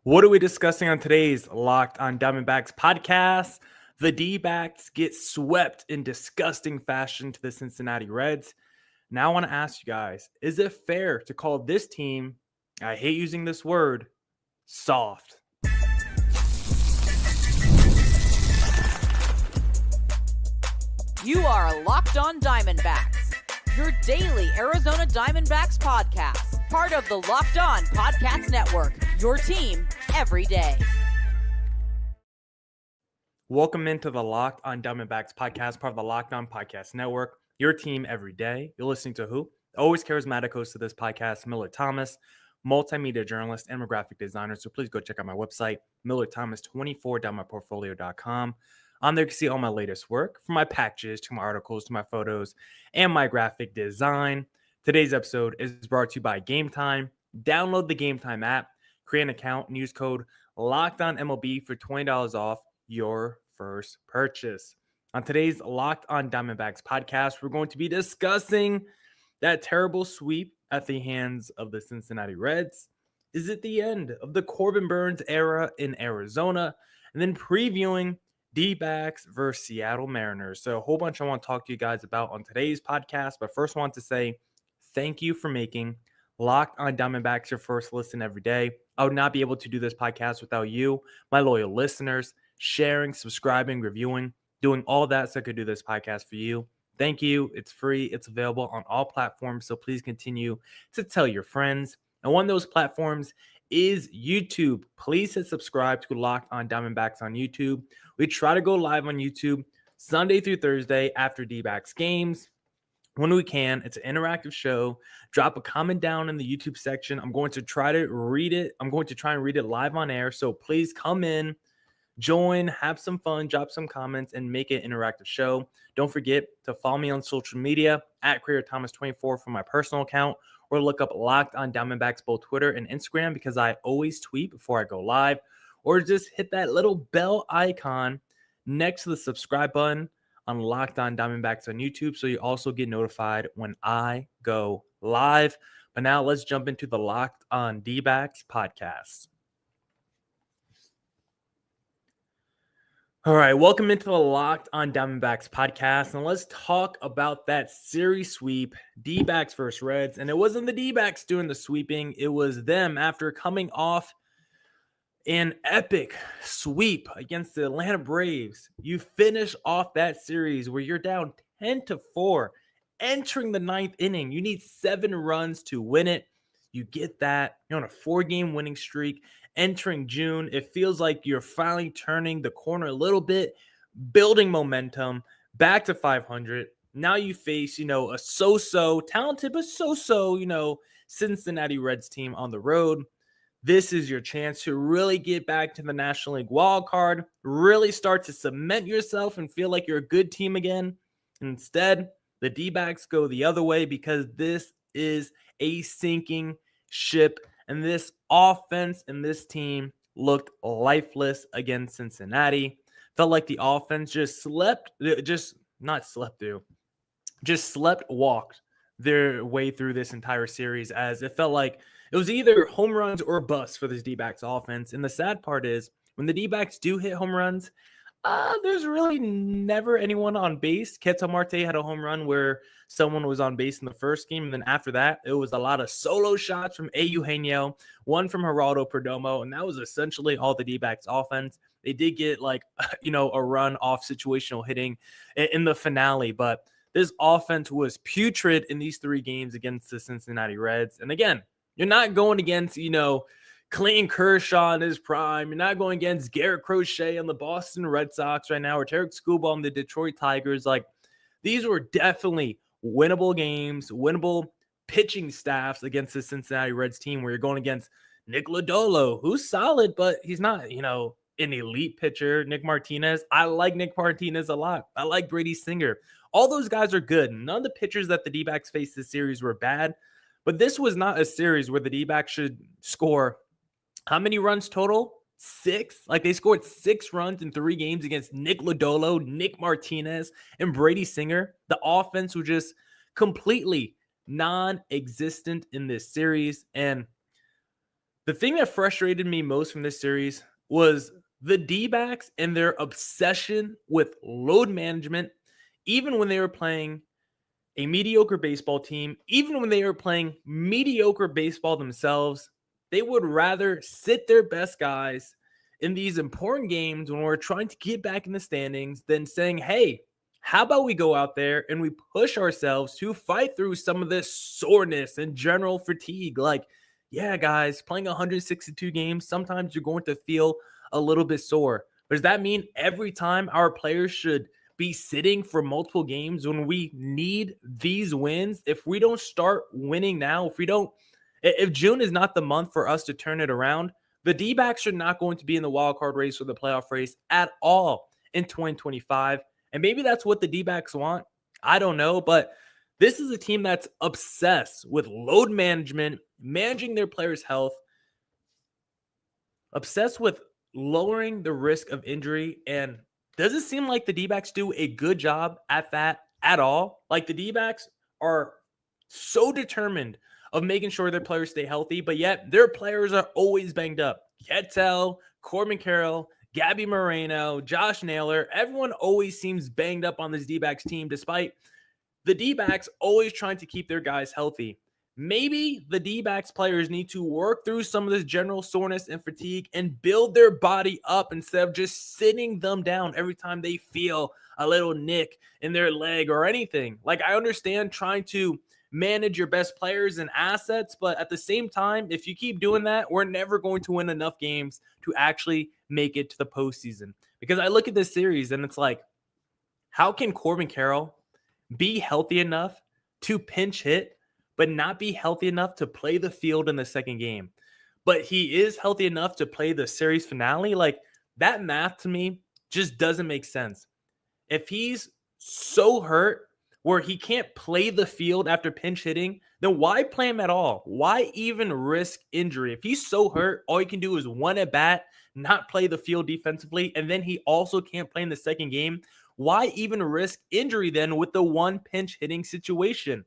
What are we discussing on today's Locked on Diamondbacks podcast? The Dbacks get swept in disgusting fashion to the Cincinnati Reds. Now I want to ask you guys, is it fair to call this team, I hate using this word, soft? You are Locked on Diamondbacks, your daily Arizona Diamondbacks podcast, part of the Locked on Podcast Network, your team every day. Welcome into the Locked on Diamondbacks podcast, part of the Locked on Podcast Network, your team every day. You're listening to who? Always charismatic host of this podcast, Millard Thomas, multimedia journalist and graphic designer. So please go check out my website, millardthomas24.myportfolio.com. On there, you can see all my latest work, from my patches to my articles to my photos and my graphic design. Today's episode is brought to you by Game Time. Download the Game Time app, create an account, and use code LOCKEDONMLB for $20 off your first purchase. On today's Locked on Diamondbacks podcast, we're going to be discussing that terrible sweep at the hands of the Cincinnati Reds. Is it the end of the Corbin Burnes era in Arizona? And then previewing Dbacks versus Seattle Mariners. So a whole bunch I want to talk to you guys about on today's podcast. But first I want to say thank you for making Locked on Diamondbacks your first listen every day. I would not be able to do this podcast without you, my loyal listeners, sharing, subscribing, reviewing, doing all that so I could do this podcast for you. Thank you. It's free. It's available on all platforms. So please continue to tell your friends. And one of those platforms is YouTube. Please hit subscribe to Locked on Diamondbacks on YouTube. We try to go live on YouTube Sunday through Thursday after Dbacks games when we can. It's an interactive show. Drop a comment down in the YouTube section. I'm going to try to read it. I'm going to try and read it live on air. So please come in, join, have some fun, drop some comments, and make it an interactive show. Don't forget to follow me on social media at CreatorThomas24 for my personal account, or look up Locked on Diamondbacks, both Twitter and Instagram, because I always tweet before I go live. Or just hit that little bell icon next to the subscribe button on Locked on Diamondbacks on YouTube, so you also get notified when I go live. But now let's jump into the Locked on Dbacks podcast. All right, welcome into the Locked on Diamondbacks podcast, and let's talk about that series sweep, Dbacks versus Reds. And it wasn't the Dbacks doing the sweeping, it was them after coming off an epic sweep against the Atlanta Braves. You finish off that series where you're down 10-4, entering the ninth inning. You need 7 runs to win it. You get that. You're on a 4-game winning streak. Entering June, it feels like you're finally turning the corner a little bit, building momentum back to 500. Now you face, a so-so, talented but so-so, Cincinnati Reds team on the road. This is your chance to really get back to the National League wild card, really start to cement yourself and feel like you're a good team again. Instead, the D-backs go the other way because this is a sinking ship. And this offense and this team looked lifeless against Cincinnati. Felt like the offense just walked their way through this entire series, as it felt like it was either home runs or bust for this D-backs offense. And the sad part is when the D-backs do hit home runs, there's really never anyone on base. Ketel Marte had a home run where someone was on base in the first game, and then after that, it was a lot of solo shots from Eugenio, one from Geraldo Perdomo, and that was essentially all the D-backs offense. They did get a run off situational hitting in the finale, but this offense was putrid in these 3 games against the Cincinnati Reds. And again, you're not going against, Clayton Kershaw in his prime. You're not going against Garrett Crochet on the Boston Red Sox right now, or Tarek Skubal on the Detroit Tigers. These were definitely winnable games, winnable pitching staffs against the Cincinnati Reds team, where you're going against Nick Lodolo, who's solid, but he's not, an elite pitcher. Nick Martinez. I like Nick Martinez a lot. I like Brady Singer. All those guys are good. None of the pitchers that the D-backs faced this series were bad, but this was not a series where the D-backs should score how many runs total? 6? They scored 6 runs in 3 games against Nick Lodolo, Nick Martinez, and Brady Singer. The offense was just completely non-existent in this series. And The thing that frustrated me most from this series was the D-backs and their obsession with load management, even when they were playing a mediocre baseball team, even when they were playing mediocre baseball themselves. They would rather sit their best guys in these important games when we're trying to get back in the standings than saying, hey, how about we go out there and we push ourselves to fight through some of this soreness and general fatigue? Like, yeah, guys, playing 162 games, sometimes you're going to feel a little bit sore. But does that mean every time our players should be sitting for multiple games when we need these wins? If we don't start winning now, if June is not the month for us to turn it around, the D-backs are not going to be in the wild card race or the playoff race at all in 2025. And maybe that's what the D-backs want. I don't know, but this is a team that's obsessed with load management, managing their players' health, obsessed with lowering the risk of injury. And does it seem like the D-backs do a good job at that at all? Like, the D-backs are so determined of making sure their players stay healthy, but yet their players are always banged up. Ketel, Corbin Carroll, Gabby Moreno, Josh Naylor, everyone always seems banged up on this D-backs team, despite the D-backs always trying to keep their guys healthy. Maybe the D-backs players need to work through some of this general soreness and fatigue and build their body up instead of just sitting them down every time they feel a little nick in their leg or anything. Like, I understand trying to manage your best players and assets, but at the same time, if you keep doing that, we're never going to win enough games to actually make it to the postseason. Because I look at this series and it's like, how can Corbin Carroll be healthy enough to pinch hit, but not be healthy enough to play the field in the second game? But he is healthy enough to play the series finale. Like, that math to me just doesn't make sense. If he's so hurt where he can't play the field after pinch hitting, then why play him at all? Why even risk injury? If he's so hurt, all you can do is one at bat, not play the field defensively, and then he also can't play in the second game. Why even risk injury then with the one pinch hitting situation?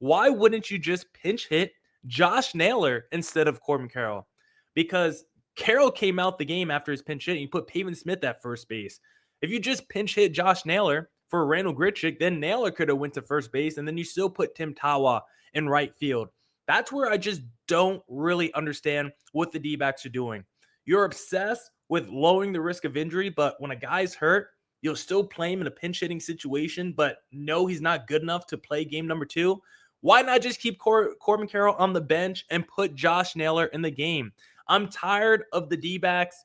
Why wouldn't you just pinch hit Josh Naylor instead of Corbin Carroll? Because Carroll came out the game after his pinch hit and you put Pavin Smith at first base. If you just pinch hit Josh Naylor for Randall Grichuk, then Naylor could have went to first base, and then you still put Tim Tawa in right field. That's where I just don't really understand what the D-backs are doing. You're obsessed with lowering the risk of injury, but when a guy's hurt, you'll still play him in a pinch hitting situation, but no, he's not good enough to play game number 2. Why not just keep Corbin Carroll on the bench and put Josh Naylor in the game? I'm tired of the D-backs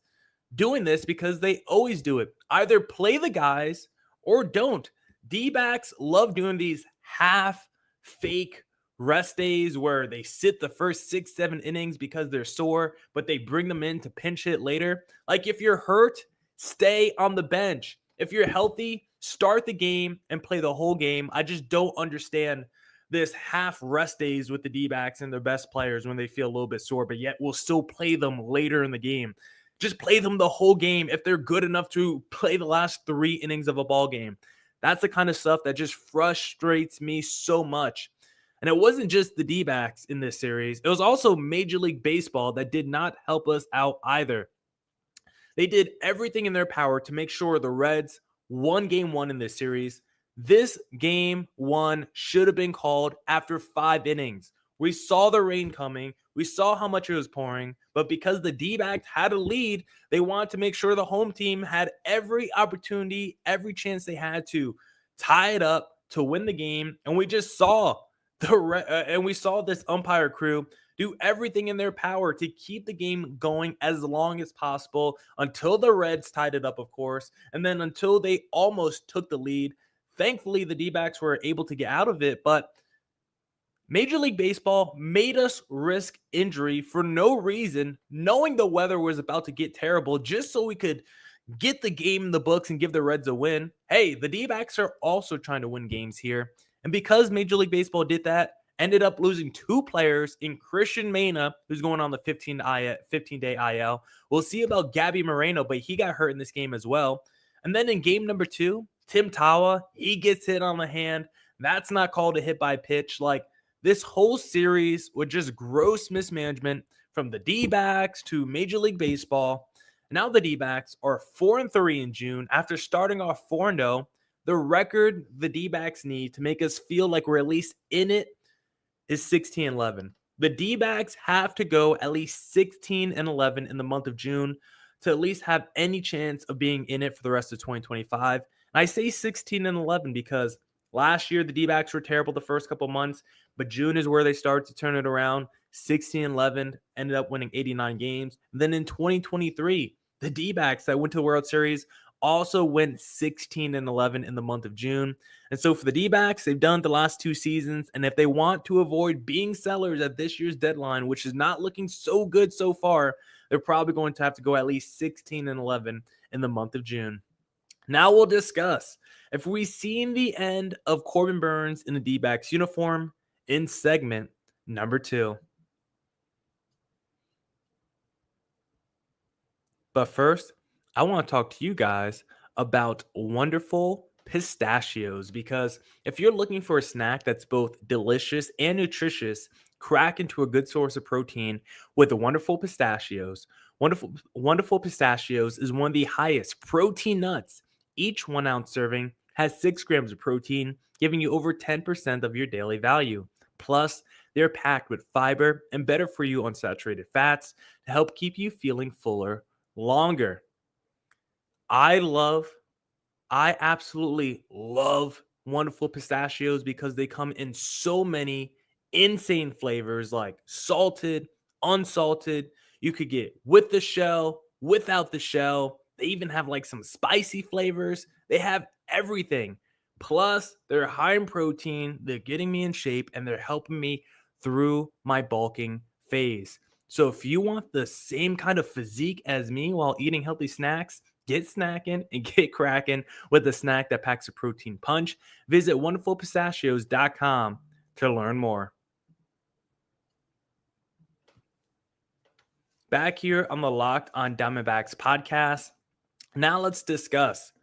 doing this because they always do it. Either play the guys or don't. D-backs love doing these half fake rest days where they sit the first 6-7 innings because they're sore, but they bring them in to pinch hit later. Like, if you're hurt, stay on the bench. If you're healthy, start the game and play the whole game. I just don't understand this half rest days with the D-backs and their best players when they feel a little bit sore, but yet we'll still play them later in the game. Just play them the whole game if they're good enough to play the last 3 innings of a ball game. That's the kind of stuff that just frustrates me so much. And it wasn't just the D-backs in this series. It was also Major League Baseball that did not help us out either. They did everything in their power to make sure the Reds won game 1 in this series. This game 1 should have been called after 5 innings. We saw the rain coming. We saw how much it was pouring. But because the D-backs had a lead, they wanted to make sure the home team had every opportunity, every chance they had to tie it up to win the game. And we just saw this umpire crew do everything in their power to keep the game going as long as possible until the Reds tied it up, of course, and then until they almost took the lead. Thankfully, the D-backs were able to get out of it, but Major League Baseball made us risk injury for no reason, knowing the weather was about to get terrible, just so we could get the game in the books and give the Reds a win. Hey, the D-backs are also trying to win games here. And because Major League Baseball did that, ended up losing 2 players in Christian Mena, who's going on the 15-day IL. We'll see about Gabby Moreno, but he got hurt in this game as well. And then in game number 2, Tim Tawa, he gets hit on the hand. That's not called a hit by pitch. Like, this whole series was just gross mismanagement from the Dbacks to Major League Baseball. Now the Dbacks are 4-3 in June after starting off 4-0. The record the Dbacks need to make us feel like we're at least in it is 16-11. The Dbacks have to go at least 16-11 in the month of June to at least have any chance of being in it for the rest of 2025. And I say 16-11 because last year the Dbacks were terrible the first couple months, but June is where they started to turn it around. 16-11, ended up winning 89 games. Then in 2023, the Dbacks that went to the World Series also went 16-11 in the month of June. And so for the Dbacks, they've done the last 2 seasons. And if they want to avoid being sellers at this year's deadline, which is not looking so good so far, they're probably going to have to go at least 16-11 in the month of June. Now we'll discuss if we've seen the end of Corbin Burnes in the Dbacks uniform in segment number 2. But first, I want to talk to you guys about wonderful pistachios, because if you're looking for a snack that's both delicious and nutritious, crack into a good source of protein with the wonderful pistachios. Wonderful pistachios is one of the highest protein nuts. Each 1 ounce serving has 6 grams of protein, giving you over 10% of your daily value. Plus, they're packed with fiber and better for you unsaturated fats to help keep you feeling fuller longer. I absolutely love wonderful pistachios because they come in so many insane flavors like salted, unsalted. You could get with the shell, without the shell. They even have like some spicy flavors. They have everything. Plus, they're high in protein. They're getting me in shape and they're helping me through my bulking phase. So if you want the same kind of physique as me while eating healthy snacks, get snacking and get cracking with a snack that packs a protein punch. Visit wonderfulpistachios.com to learn more. Back here on the Locked on Diamondbacks podcast. Now let's discuss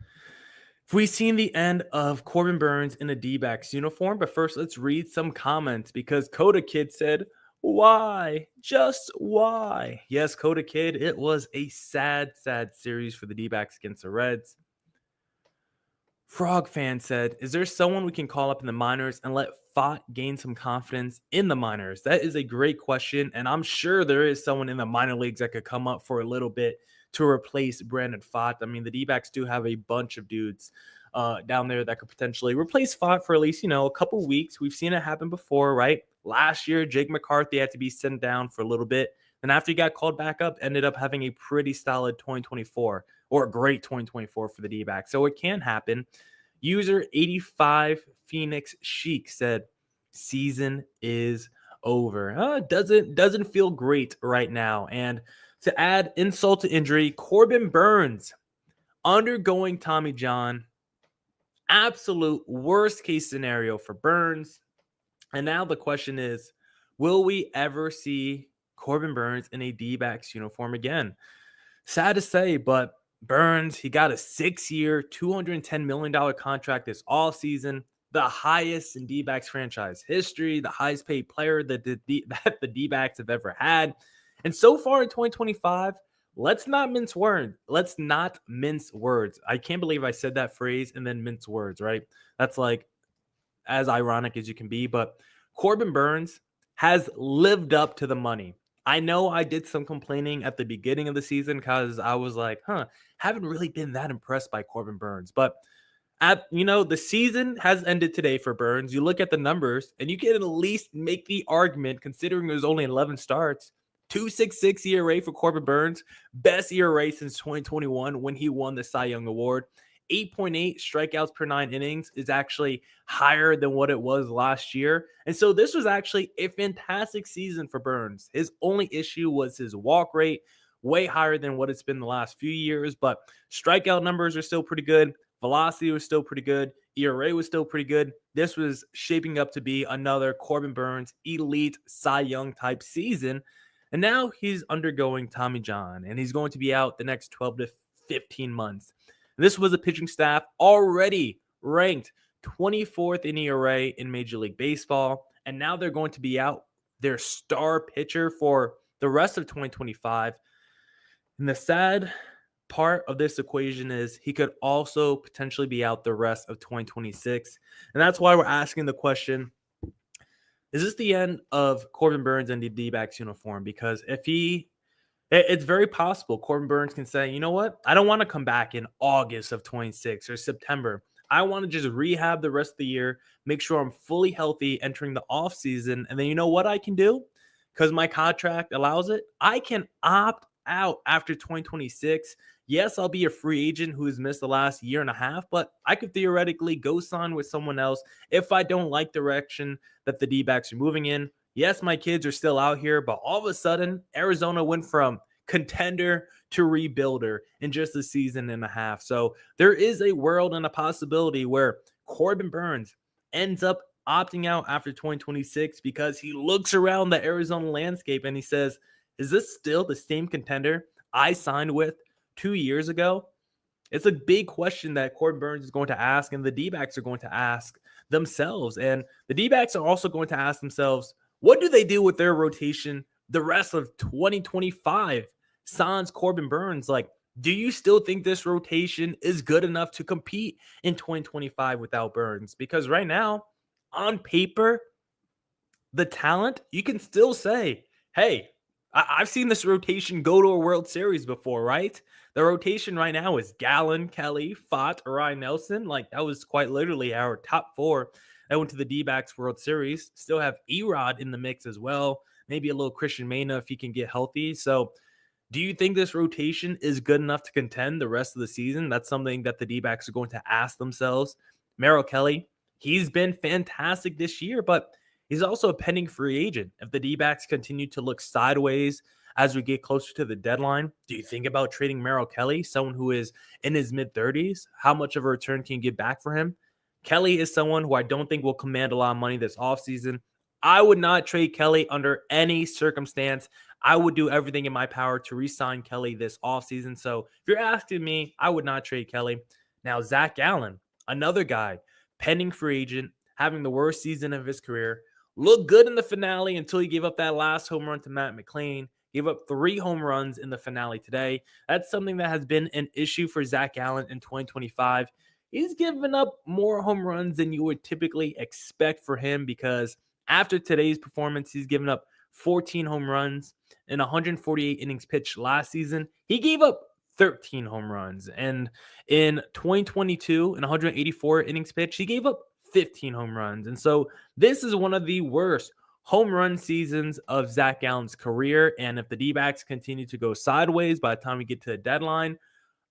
if we've seen the end of Corbin Burnes in a Dbacks uniform. But first, let's read some comments because Coda Kid said, "Why? Just why?" Yes, Coda Kid, it was a sad series for the Dbacks against the Reds. Frog Fan said, "Is there someone we can call up in the minors and let Fott gain some confidence in the minors?" That is a great question, and I'm sure there is someone in the minor leagues that could come up for a little bit to replace Brandon Fott. I mean, the Dbacks do have a bunch of dudes down there that could potentially replace Fott for at least, a couple weeks. We've seen it happen before, right? Last year, Jake McCarthy had to be sent down for a little bit. And after he got called back up, ended up having a pretty solid 2024 or a great 2024 for the D-backs. So it can happen. User 85 Phoenix Chic said, "Season is over." Doesn't feel great right now. And to add insult to injury, Corbin Burnes undergoing Tommy John. Absolute worst case scenario for Burnes. And now the question is, will we ever see Corbin Burnes in a D-backs uniform again? Sad to say, but Burnes, he got a 6-year, $210 million contract this offseason, the highest in D-backs franchise history, the highest paid player that the D-backs have ever had. And so far in 2025, let's not mince words. I can't believe I said that phrase and then mince words, right? That's like as ironic as you can be. But Corbin Burnes has lived up to the money. I know I did some complaining at the beginning of the season because I was like, haven't really been that impressed by Corbin Burnes. But the season has ended today for Burnes. You look at the numbers and you can at least make the argument, considering there's only 11 starts, 2.66 ERA for Corbin Burnes, best ERA since 2021 when he won the Cy Young Award. 8.8 strikeouts per 9 innings is actually higher than what it was last year. And so this was actually a fantastic season for Burnes. His only issue was his walk rate, way higher than what it's been the last few years, but strikeout numbers are still pretty good. Velocity was still pretty good. ERA was still pretty good. This was shaping up to be another Corbin Burnes elite Cy Young type season. And now he's undergoing Tommy John, and he's going to be out the next 12 to 15 months. This was a pitching staff already ranked 24th in ERA in Major League Baseball, and now they're going to be out their star pitcher for the rest of 2025. And the sad part of this equation is he could also potentially be out the rest of 2026. And that's why we're asking the question, is this the end of Corbin Burnes and the D-backs uniform? Because it's very possible Corbin Burnes can say, you know what? I don't want to come back in August of 26 or September. I want to just rehab the rest of the year, make sure I'm fully healthy entering the offseason. And then you know what I can do? Because my contract allows it, I can opt out after 2026. Yes, I'll be a free agent who has missed the last year and a half, but I could theoretically go sign with someone else if I don't like the direction that the D-backs are moving in. Yes, my kids are still out here, but all of a sudden, Arizona went from contender to rebuilder in just a season and a half. So there is a world and a possibility where Corbin Burnes ends up opting out after 2026 because he looks around the Arizona landscape and he says, is this still the same contender I signed with 2 years ago? It's a big question that Corbin Burnes is going to ask, and the D-backs are going to ask themselves. And the D-backs are also going to ask themselves, what do they do with their rotation the rest of 2025? Sans Corbin Burnes, like, do you still think this rotation is good enough to compete in 2025 without Burnes? Because right now, on paper, the talent, you can still say, hey, I've seen this rotation go to a World Series before, right? The rotation right now is Gallen, Kelly, Fott, Ryan Nelson. Like, that was quite literally our top four that went to the D-backs World Series. Still have Erod in the mix as well. Maybe a little Christian Mena if he can get healthy. So do you think this rotation is good enough to contend the rest of the season? That's something that the D-backs are going to ask themselves. Merrill Kelly, he's been fantastic this year, but he's also a pending free agent. If the D-backs continue to look sideways as we get closer to the deadline, do you think about trading Merrill Kelly, someone who is in his mid-30s? How much of a return can you get back for him? Kelly is someone who I don't think will command a lot of money this offseason. I would not trade Kelly under any circumstance. I would do everything in my power to re-sign Kelly this offseason. So if you're asking me, I would not trade Kelly. Now, Zach Gallen, another guy, pending free agent, having the worst season of his career, looked good in the finale until he gave up that last home run to Matt McLain. Gave up 3 home runs in the finale today. That's something that has been an issue for Zach Gallen in 2025. He's given up more home runs than you would typically expect for him because after today's performance, he's given up 14 home runs in 148 innings pitched last season. He gave up 13 home runs. And in 2022, in 184 innings pitched, he gave up 15 home runs. And so this is one of the worst home run seasons of Zach Gallen's career. And if the D-backs continue to go sideways by the time we get to the deadline,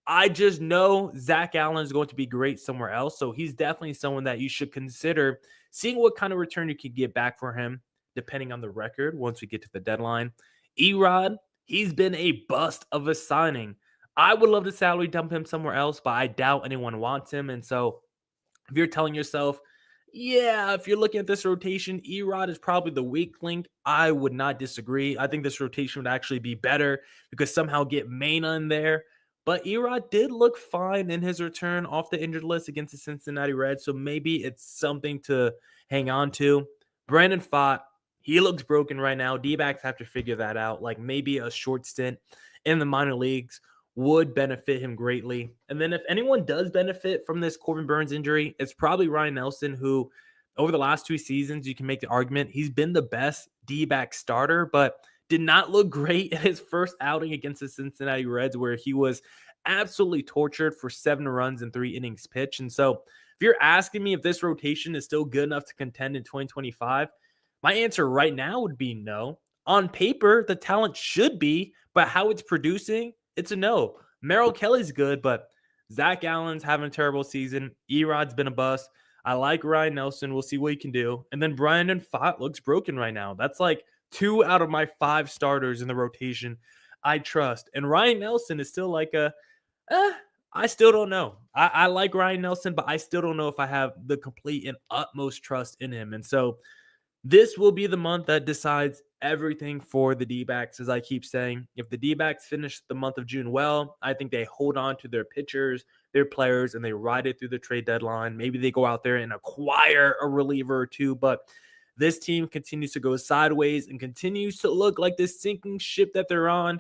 I just know Zach Gallen is going to be great somewhere else. So he's definitely someone that you should consider seeing what kind of return you could get back for him, depending on the record once we get to the deadline. Erod, he's been a bust of a signing. I would love to salary dump him somewhere else, but I doubt anyone wants him. And so if you're telling yourself, yeah, if you're looking at this rotation, Erod is probably the weak link, I would not disagree. I think this rotation would actually be better because somehow get Mena in there. But Erod did look fine in his return off the injured list against the Cincinnati Reds, so maybe it's something to hang on to. Brandon Pfaadt, he looks broken right now. D-backs have to figure that out. Like maybe a short stint in the minor leagues would benefit him greatly. And then if anyone does benefit from this Corbin Burnes injury, it's probably Ryan Nelson, who over the last 2 seasons, you can make the argument he's been the best D-back starter, but did not look great in his first outing against the Cincinnati Reds, where he was absolutely tortured for 7 runs and 3 innings pitched. And so if you're asking me if this rotation is still good enough to contend in 2025, my answer right now would be no. On paper, the talent should be, but how it's producing, it's a no. Merrill Kelly's good, but Zach Gallen's having a terrible season. Erod's been a bust. I like Ryan Nelson. We'll see what he can do. And then Brandon Pfaadt looks broken right now. That's like 2 out of my 5 starters in the rotation I trust. And Ryan Nelson is still like I still don't know. I like Ryan Nelson, but I still don't know if I have the complete and utmost trust in him. And so this will be the month that decides everything for the D-backs, as I keep saying. If the D-backs finish the month of June well, I think they hold on to their pitchers, their players, and they ride it through the trade deadline. Maybe they go out there and acquire a reliever or two, but this team continues to go sideways and continues to look like this sinking ship that they're on,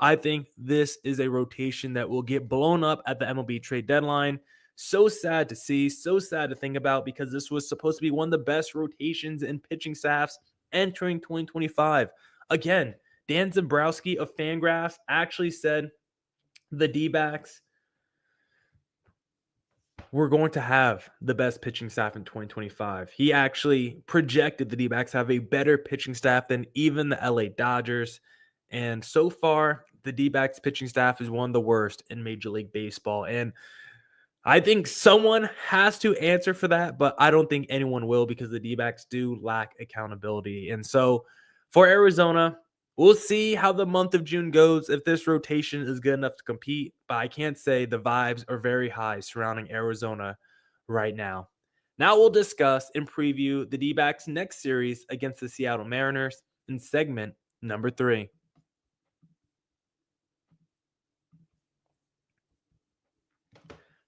I think this is a rotation that will get blown up at the MLB trade deadline. So sad to see, so sad to think about, because this was supposed to be one of the best rotations in pitching staffs entering 2025. Again, Dan Zambrowski of Fangraphs actually said the Dbacks were going to have the best pitching staff in 2025. He actually projected the Dbacks have a better pitching staff than even the LA Dodgers. And so far, the Dbacks pitching staff is one of the worst in Major League Baseball. And I think someone has to answer for that, but I don't think anyone will, because the Dbacks do lack accountability. And so for Arizona, we'll see how the month of June goes, if this rotation is good enough to compete. But I can't say the vibes are very high surrounding Arizona right now. Now we'll discuss and preview the Dbacks' next series against the Seattle Mariners in segment number 3.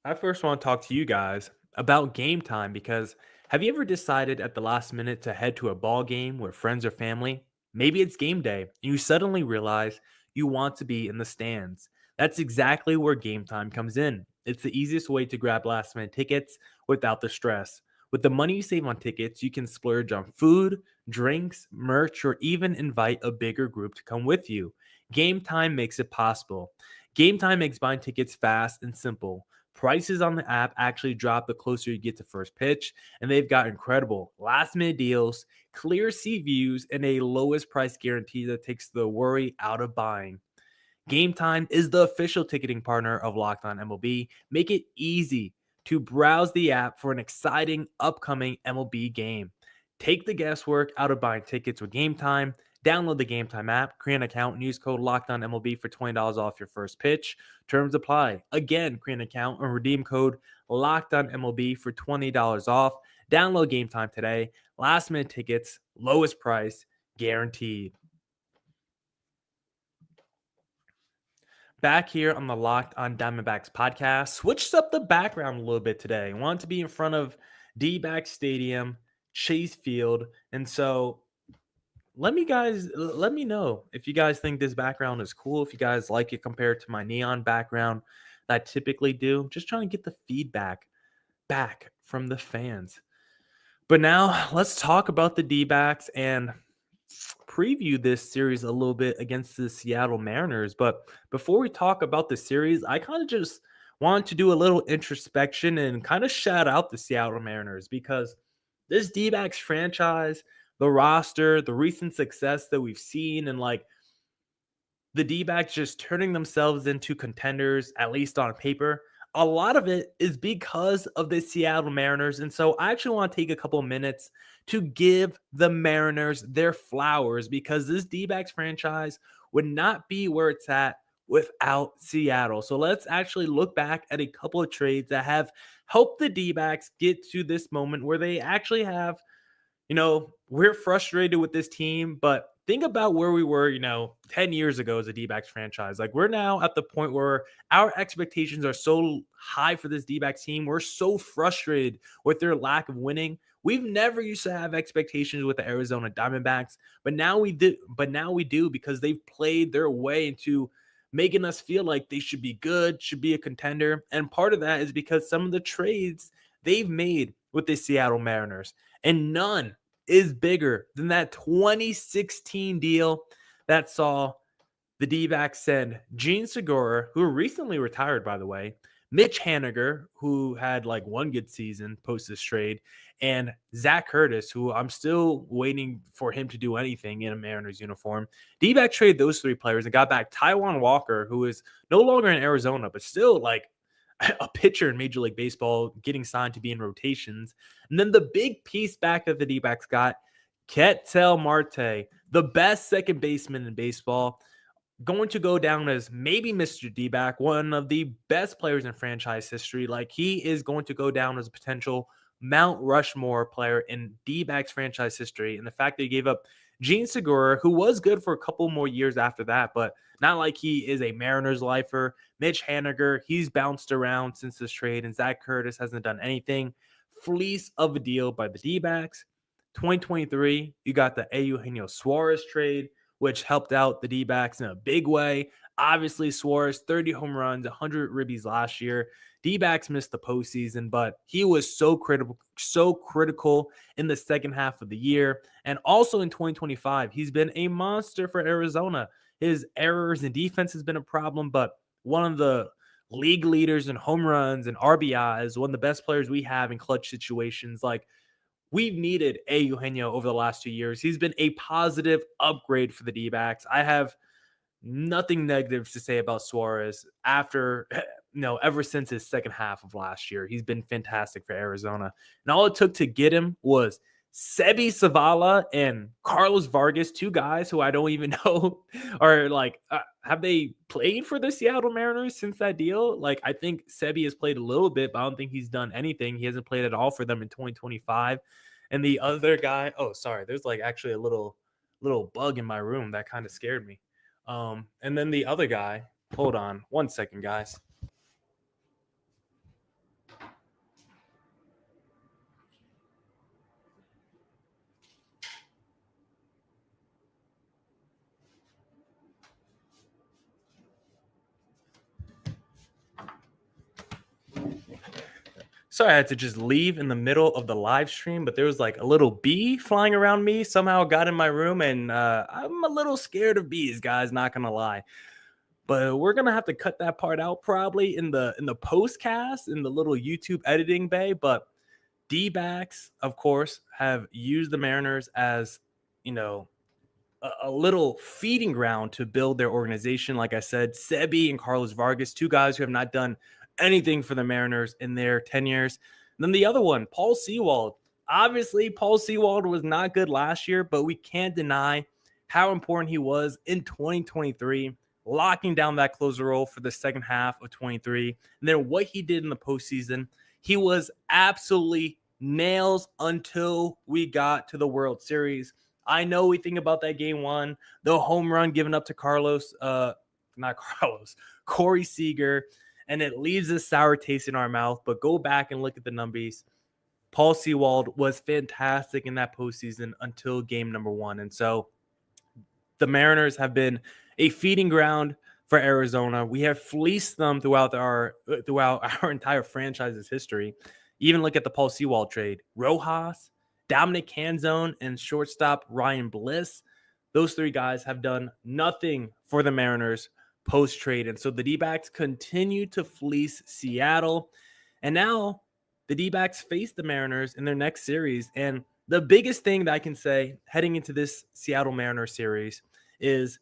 I first want to talk to you guys about game time, because have you ever decided at the last minute to head to a ball game with friends or family? Maybe it's game day and you suddenly realize you want to be in the stands. That's exactly where game time comes in. It's the easiest way to grab last minute tickets without the stress. With the money you save on tickets, you can splurge on food, drinks, merch, or even invite a bigger group to come with you. Game time makes it possible. Game time makes buying tickets fast and simple. Prices on the app actually drop the closer you get to first pitch, and they've got incredible last-minute deals, clear seat views, and a lowest price guarantee that takes the worry out of buying. Game Time is the official ticketing partner of Locked On MLB. Make it easy to browse the app for an exciting upcoming MLB game. Take the guesswork out of buying tickets with Game Time. Download the Game Time app, create an account, and use code LOCKEDONMLB for $20 off your first pitch. Terms apply. Again, create an account and redeem code LOCKEDONMLB for $20 off. Download Game Time today. Last minute tickets, lowest price, guaranteed. Back here on the Locked On Diamondbacks podcast, switched up the background a little bit today. Wanted to be in front of Dbacks Stadium, Chase Field, and so let me know if you guys think this background is cool, if you guys like it compared to my neon background that I typically do. Just trying to get the feedback back from the fans. But now let's talk about the D-backs and preview this series a little bit against the Seattle Mariners. But before we talk about the series, I kind of just wanted to do a little introspection and kind of shout out the Seattle Mariners, because this D-backs franchise, the roster, the recent success that we've seen, and like the D-backs just turning themselves into contenders, at least on paper, a lot of it is because of the Seattle Mariners. And so I actually want to take a couple of minutes to give the Mariners their flowers, because this D-backs franchise would not be where it's at without Seattle. So let's actually look back at a couple of trades that have helped the D-backs get to this moment where they actually have, we're frustrated with this team, but think about where we were, 10 years ago as a D-backs franchise. Like, we're now at the point where our expectations are so high for this D-backs team. We're so frustrated with their lack of winning. We've never used to have expectations with the Arizona Diamondbacks, but now we do, because they've played their way into making us feel like they should be good, should be a contender. And part of that is because some of the trades they've made with the Seattle Mariners, and none is bigger than that 2016 deal that saw the D-backs send Gene Segura, who recently retired, by the way, Mitch Haniger, who had like one good season post this trade, and Zach Curtis, who I'm still waiting for him to do anything in a Mariners uniform. D-backs traded those three players and got back Taijuan Walker, who is no longer in Arizona, but still like a pitcher in Major League Baseball, getting signed to be in rotations. And then the big piece back that the D-backs got, Ketel Marte, the best second baseman in baseball, going to go down as maybe Mr. D-back, one of the best players in franchise history. Like, he is going to go down as a potential Mount Rushmore player in D-backs franchise history. And the fact that he gave up Gene Segura, who was good for a couple more years after that, but not like he is a Mariners lifer. Mitch Haniger, he's bounced around since this trade, and Zach Curtis hasn't done anything. Fleece of a deal by the D-backs. 2023, you got the Eugenio Suarez trade, which helped out the D-backs in a big way. Obviously, Suarez, 30 home runs, 100 ribbies last year. D-backs missed the postseason, but he was so critical in the second half of the year. And also in 2025, he's been a monster for Arizona. His errors in defense has been a problem, but one of the league leaders in home runs and RBIs, one of the best players we have in clutch situations. Like, we've needed Eugenio over the last 2 years. He's been a positive upgrade for the D-backs. I have nothing negative to say about Suarez ever since his second half of last year. He's been fantastic for Arizona. And all it took to get him was Sebi Zavala and Carlos Vargas, two guys who I don't even know are have they played for the Seattle Mariners since that deal? Like, I think Sebi has played a little bit, but I don't think he's done anything. He hasn't played at all for them in 2025. And the other guy, there's actually a little bug in my room that kind of scared me. And then the other guy, hold on 1 second, guys. Sorry, I had to just leave in the middle of the live stream, but there was a little bee flying around me. Somehow got in my room, and I'm a little scared of bees, guys, not gonna lie. But we're gonna have to cut that part out probably in the postcast, in the little YouTube editing bay. But D-backs, of course, have used the Mariners as, a little feeding ground to build their organization. Like I said, Sebi and Carlos Vargas, two guys who have not done anything for the Mariners in their tenures. And then the other one, Paul Sewald. Obviously, Paul Sewald was not good last year, but we can't deny how important he was in 2023, locking down that closer role for the second half of 23. And then what he did in the postseason, he was absolutely nails until we got to the World Series. I know we think about that game one, the home run given up to Corey Seager, and it leaves a sour taste in our mouth. But go back and look at the numbers. Paul Sewald was fantastic in that postseason until game number one. And so the Mariners have been a feeding ground for Arizona. We have fleeced them throughout our entire franchise's history. Even look at the Paul Sewald trade. Rojas, Dominic Canzone, and shortstop Ryan Bliss. Those three guys have done nothing for the Mariners post-trade. And so the D-backs continue to fleece Seattle. And now the D-backs face the Mariners in their next series. And the biggest thing that I can say heading into this Seattle Mariners series is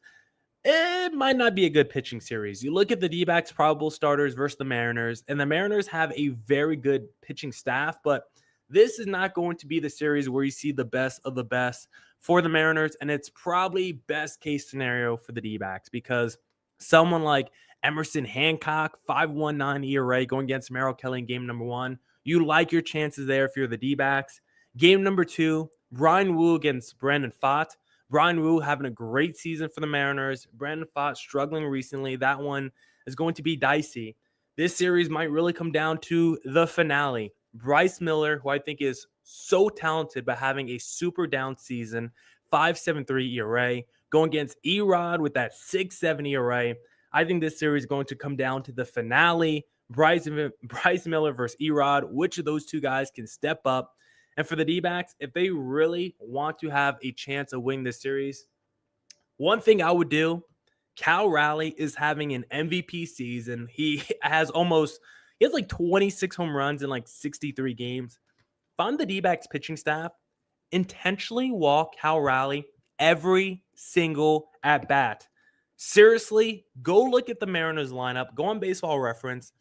it might not be a good pitching series. You look at the D-backs probable starters versus the Mariners, and the Mariners have a very good pitching staff, but this is not going to be the series where you see the best of the best for the Mariners, and it's probably best case scenario for the D-backs because someone like Emerson Hancock, 5.19 ERA going against Merrill Kelly in game number one, you like your chances there if you're the D-backs. Game number two, Brian Wu against Brandon Pfaadt. Brian Wu having a great season for the Mariners. Brandon Pfaadt struggling recently. That one is going to be dicey. This series might really come down to the finale. Bryce Miller, who I think is so talented, but having a super down season, 5.73 ERA, going against Erod with that 6.7 ERA. I think this series is going to come down to the finale. Bryce Miller versus Erod. Which of those two guys can step up? And for the D-backs, if they really want to have a chance of winning this series, one thing I would do, Cal Raleigh is having an MVP season. He has 26 home runs in 63 games. If I'm the D-backs pitching staff, intentionally walk Cal Raleigh every single at bat. Seriously, go look at the Mariners lineup. Go on Baseball Reference.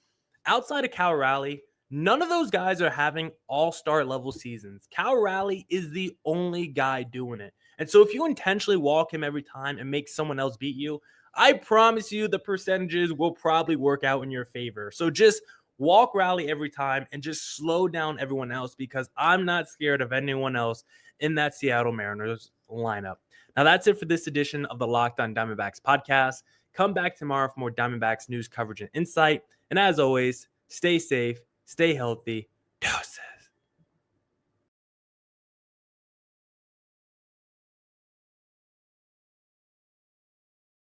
Outside of Cal Raleigh, none of those guys are having all-star level seasons. Cal Raleigh is the only guy doing it. And so if you intentionally walk him every time and make someone else beat you, I promise you the percentages will probably work out in your favor. So just walk Raleigh every time and just slow down everyone else because I'm not scared of anyone else in that Seattle Mariners lineup. Now that's it for this edition of the Locked On Diamondbacks podcast. Come back tomorrow for more Diamondbacks news coverage and insight. And as always, stay safe, stay healthy. Doses.